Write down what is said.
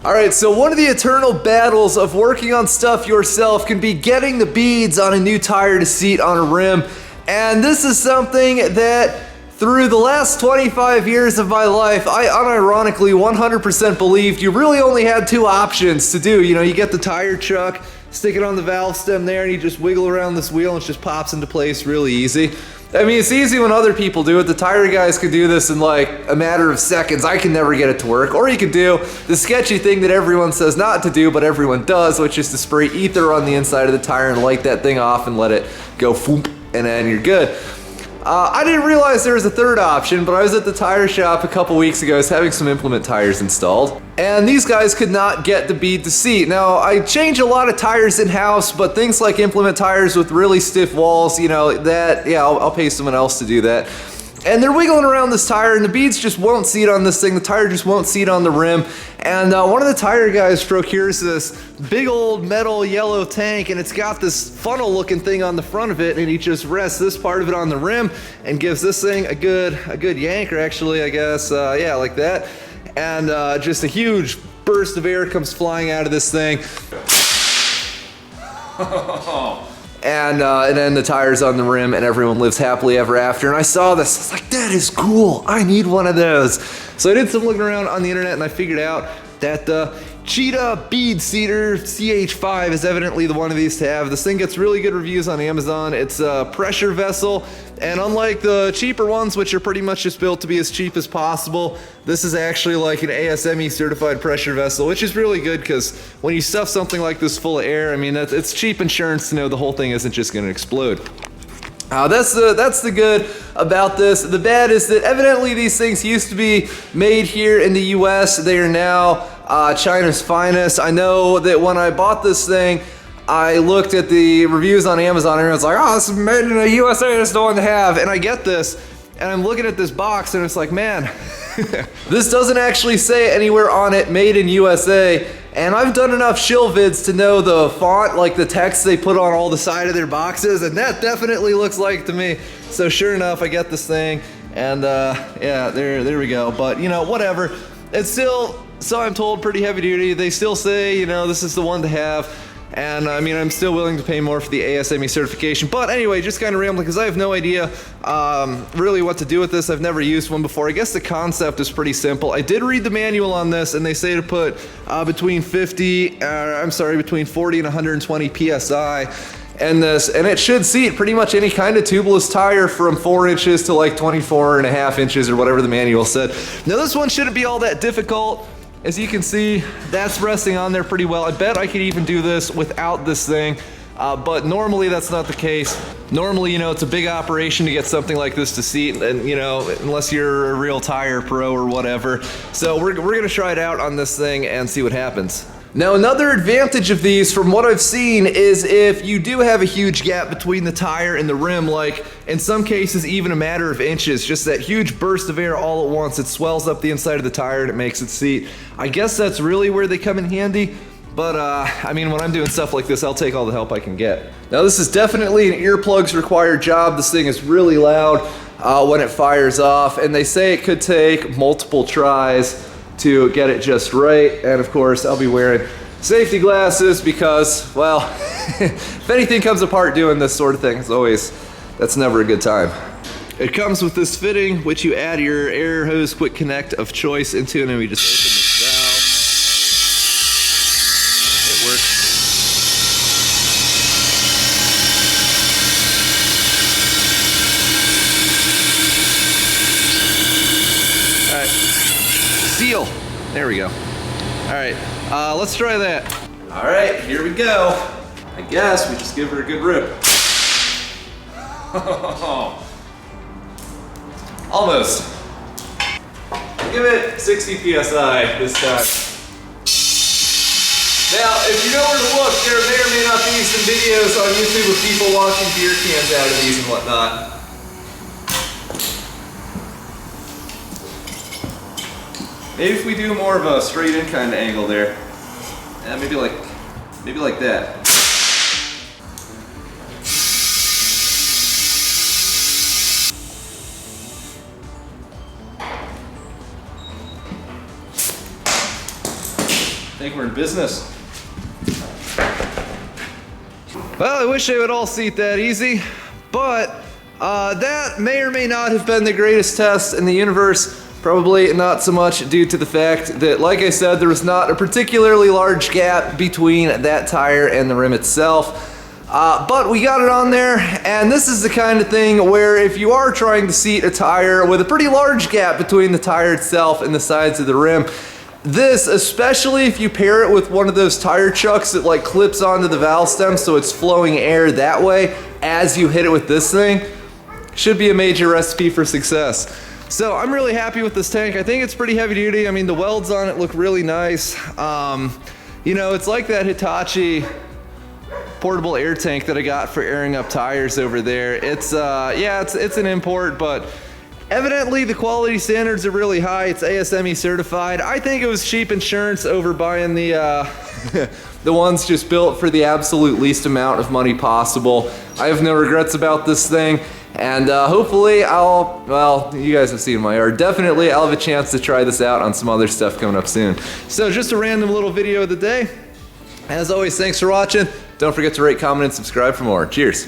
Alright, so one of the eternal battles of working on stuff yourself can be getting the beads on a new tire to seat on a rim. And this is something that through the last 25 years of my life, I unironically 100% believed you really only had two options to do. You know, you get the tire chuck, stick it on the valve stem there, and you just wiggle around this wheel and it just pops into place really easy. I mean, it's easy when other people do it. The tire guys could do this in like a matter of seconds. I can never get it to work. Or you could do the sketchy thing that everyone says not to do, but everyone does, which is to spray ether on the inside of the tire and light that thing off and let it go foomp, and then you're good. I didn't realize there was a third option, but I was at the tire shop a couple weeks ago. I was having some implement tires installed, and these guys could not get the bead to seat. Now, I change a lot of tires in-house, but things like implement tires with really stiff walls, you know, that, yeah, I'll pay someone else to do that. And they're wiggling around this tire, and the beads just won't seat on this thing. The tire just won't seat on the rim. And one of the tire guys procures this big old metal yellow tank, and it's got this funnel-looking thing on the front of it, and he just rests this part of it on the rim and gives this thing a good yank, or actually, I guess, yeah, like that. And just a huge burst of air comes flying out of this thing. And then the tire's on the rim and everyone lives happily ever after. And I saw this, I was like, that is cool, I need one of those. So I did some looking around on the internet and I figured out that the Cheetah Bead Seater CH5 is evidently the one of these to have. This thing gets really good reviews on Amazon. It's a pressure vessel, and unlike the cheaper ones, which are pretty much just built to be as cheap as possible, this is actually like an ASME certified pressure vessel, which is really good because when you stuff something like this full of air, I mean, it's cheap insurance to know the whole thing isn't just going to explode. That's the good about this. The bad is that evidently these things used to be made here in the US. They are now China's finest. I know that when I bought this thing, I looked at the reviews on Amazon and everyone's like, oh, this is made in the USA, this is the one to have. And I get this, and I'm looking at this box and it's like, man, this doesn't actually say anywhere on it, made in USA. And I've done enough shill vids to know the font, like the text they put on all the side of their boxes, and that definitely looks like to me. So sure enough, I get this thing, and yeah, there we go. But you know, whatever. It's still, so I'm told, pretty heavy duty. They still say, you know, this is the one to have. And I mean, I'm still willing to pay more for the ASME certification. But anyway, just kind of rambling because I have no idea really what to do with this. I've never used one before. I guess the concept is pretty simple. I did read the manual on this, and they say to put between 40 and 120 PSI in this, and it should seat pretty much any kind of tubeless tire from 4 inches to like 24.5 inches or whatever the manual said. Now this one shouldn't be all that difficult. As you can see, that's resting on there pretty well. I bet I could even do this without this thing, but normally that's not the case. Normally, you know, it's a big operation to get something like this to seat, and you know, unless you're a real tire pro or whatever. So we're gonna try it out on this thing and see what happens. Now, another advantage of these, from what I've seen, is if you do have a huge gap between the tire and the rim, like in some cases even a matter of inches, just that huge burst of air all at once, it swells up the inside of the tire and it makes it seat. I guess that's really where they come in handy, but I mean, when I'm doing stuff like this, I'll take all the help I can get. Now, this is definitely an earplugs required job. This thing is really loud when it fires off, and they say it could take multiple tries to get it just right. And of course, I'll be wearing safety glasses because, well, if anything comes apart doing this sort of thing, that's never a good time. It comes with this fitting, which you add your air hose quick connect of choice into, and then we just open this valve. It works. All right. Seal. There we go. All right, let's try that. All right, here we go. I guess we just give her a good rip. Almost. Give it 60 PSI this time. Now, if you know where to look, there may or may not be some videos on YouTube of people launching beer cans out of these and whatnot. Maybe if we do more of a straight in kind of angle there. Yeah, maybe like that. think we're in business. Well, I wish they would all seat that easy, but that may or may not have been the greatest test in the universe. Probably not so much due to the fact that, like I said, there was not a particularly large gap between that tire and the rim itself. But we got it on there, and this is the kind of thing where if you are trying to seat a tire with a pretty large gap between the tire itself and the sides of the rim, this, especially if you pair it with one of those tire chucks that like clips onto the valve stem so it's flowing air that way as you hit it with this thing, should be a major recipe for success. So I'm really happy with this tank. I think it's pretty heavy duty. I mean, the welds on it look really nice. You know, it's like that Hitachi portable air tank that I got for airing up tires over there. It's yeah, it's an import, but evidently the quality standards are really high. It's ASME certified. I think it was cheap insurance over buying the the ones just built for the absolute least amount of money possible. I have no regrets about this thing, and hopefully well, you guys have seen my yard. Definitely I'll have a chance to try this out on some other stuff coming up soon. So just a random little video of the day. As always, thanks for watching. Don't forget to rate, comment, and subscribe for more. Cheers.